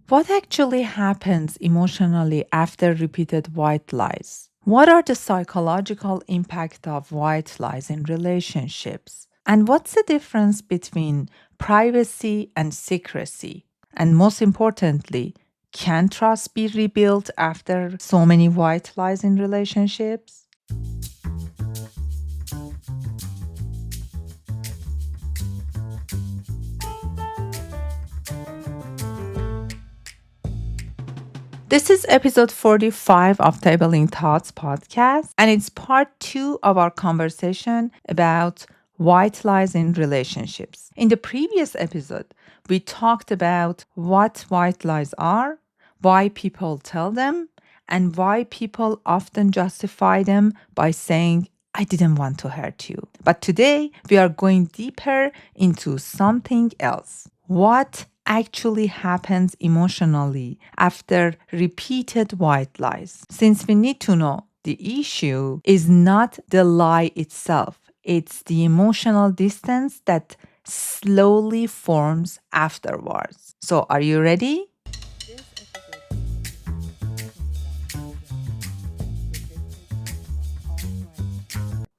What actually happens emotionally after repeated white lies? What are the psychological impact of white lies in relationships? And what's the difference between privacy and secrecy? And most importantly, can trust be rebuilt after so many white lies in relationships? This is episode 45 of Tabling Thoughts podcast, and it's part two of our conversation about white lies in relationships. In the previous episode, we talked about what white lies are, why people tell them, and why people often justify them by saying, I didn't want to hurt you. But today, we are going deeper into something else. What actually happens emotionally after repeated white lies? Since we need to know, the issue is not the lie itself, it's the emotional distance that slowly forms afterwards. So, are you ready?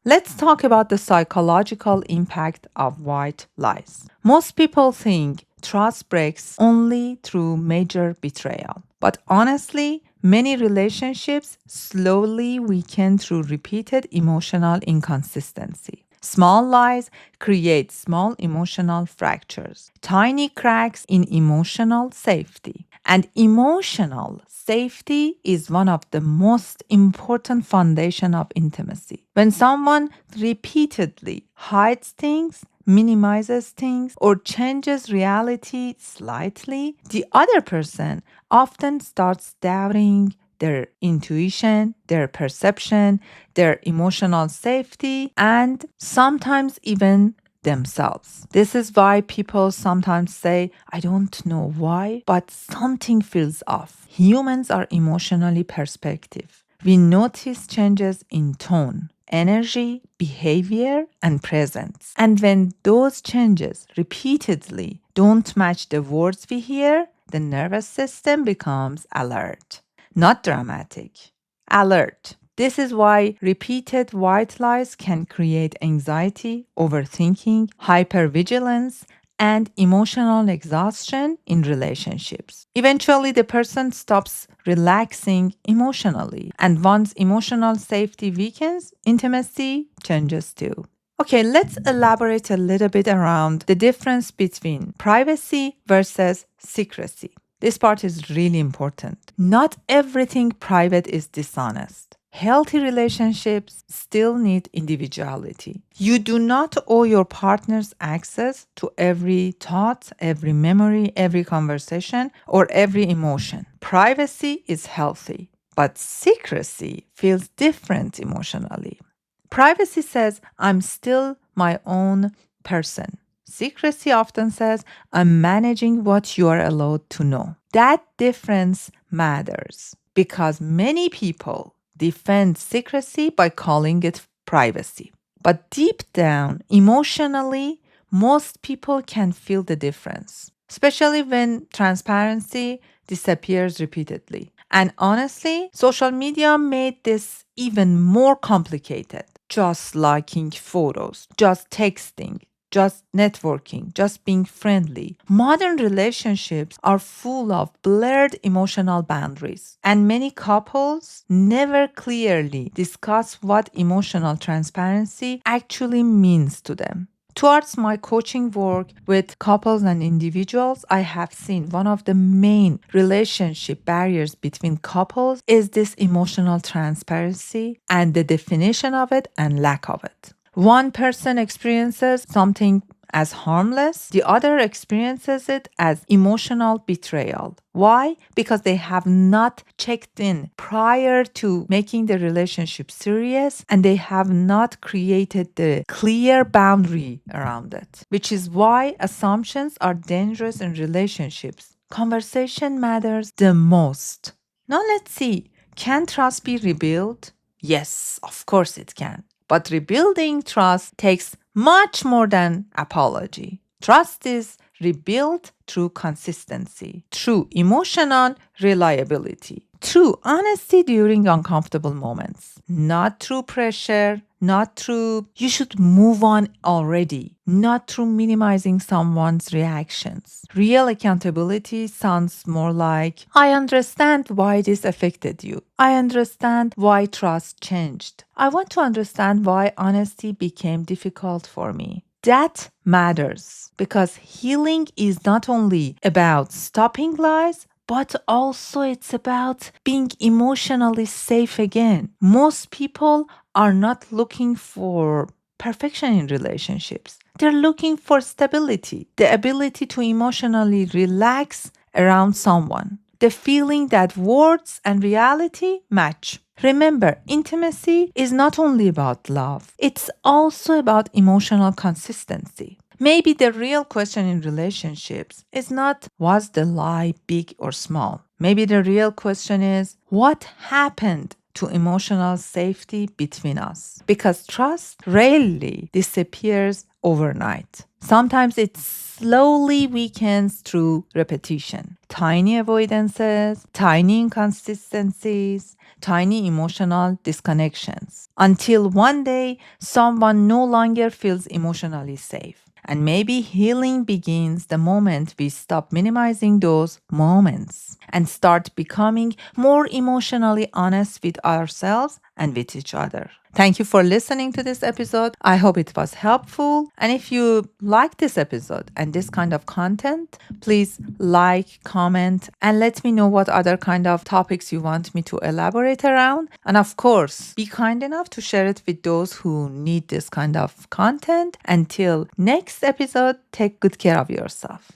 Let's talk about the psychological impact of white lies. Most people think trust breaks only through major betrayal. But honestly, many relationships slowly weaken through repeated emotional inconsistency. Small lies create small emotional fractures, tiny cracks in emotional safety. And emotional safety is one of the most important foundation of intimacy. When someone repeatedly hides things, minimizes things, or changes reality slightly, the other person often starts doubting their intuition, their perception, their emotional safety, and sometimes even themselves. This is why people sometimes say, I don't know why, but something feels off. Humans are emotionally perspective. We notice changes in tone, energy, behavior, and presence. And when those changes repeatedly don't match the words we hear, the nervous system becomes alert, not dramatic. Alert. This is why repeated white lies can create anxiety, overthinking, hypervigilance, and emotional exhaustion in relationships. Eventually, the person stops relaxing emotionally, and once emotional safety weakens, intimacy changes too. Okay, let's elaborate a little bit around the difference between privacy versus secrecy. This part is really important. Not everything private is dishonest. Healthy relationships still need individuality. You do not owe your partners access to every thought, every memory, every conversation, or every emotion. Privacy is healthy, but secrecy feels different emotionally. Privacy says, I'm still my own person. Secrecy often says, I'm managing what you are allowed to know. That difference matters because many people defend secrecy by calling it privacy. But deep down, emotionally, most people can feel the difference, especially when transparency disappears repeatedly. And honestly, social media made this even more complicated. Just liking photos, just texting, just networking, just being friendly. Modern relationships are full of blurred emotional boundaries, and many couples never clearly discuss what emotional transparency actually means to them. Towards my coaching work with couples and individuals, I have seen one of the main relationship barriers between couples is this emotional transparency and the definition of it and lack of it. One person experiences something as harmless, the other experiences it as emotional betrayal. Why? Because they have not checked in prior to making the relationship serious and they have not created the clear boundary around it, which is why assumptions are dangerous in relationships. Conversation matters the most. Now let's see, can trust be rebuilt? Yes, of course it can. But rebuilding trust takes much more than apology. Trust is rebuilt through consistency, through emotional reliability, through honesty during uncomfortable moments, not through pressure, not through you should move on already, not through minimizing someone's reactions. Real accountability sounds more like, I understand why this affected you. I understand why trust changed. I want to understand why honesty became difficult for me. That matters because healing is not only about stopping lies, but also it's about being emotionally safe again. Most people are not looking for perfection in relationships. They're looking for stability, the ability to emotionally relax around someone, the feeling that words and reality match. Remember, intimacy is not only about love, it's also about emotional consistency. Maybe the real question in relationships is not was the lie big or small? Maybe the real question is what happened to emotional safety between us? Because trust rarely disappears overnight. Sometimes it slowly weakens through repetition. Tiny avoidances, tiny inconsistencies, tiny emotional disconnections. Until one day, someone no longer feels emotionally safe. And maybe healing begins the moment we stop minimizing those moments and start becoming more emotionally honest with ourselves and with each other. Thank you for listening to this episode. I hope it was helpful. And if you like this episode and this kind of content, please like, comment, and let me know what other kind of topics you want me to elaborate around. And of course, be kind enough to share it with those who need this kind of content. Until next episode, take good care of yourself.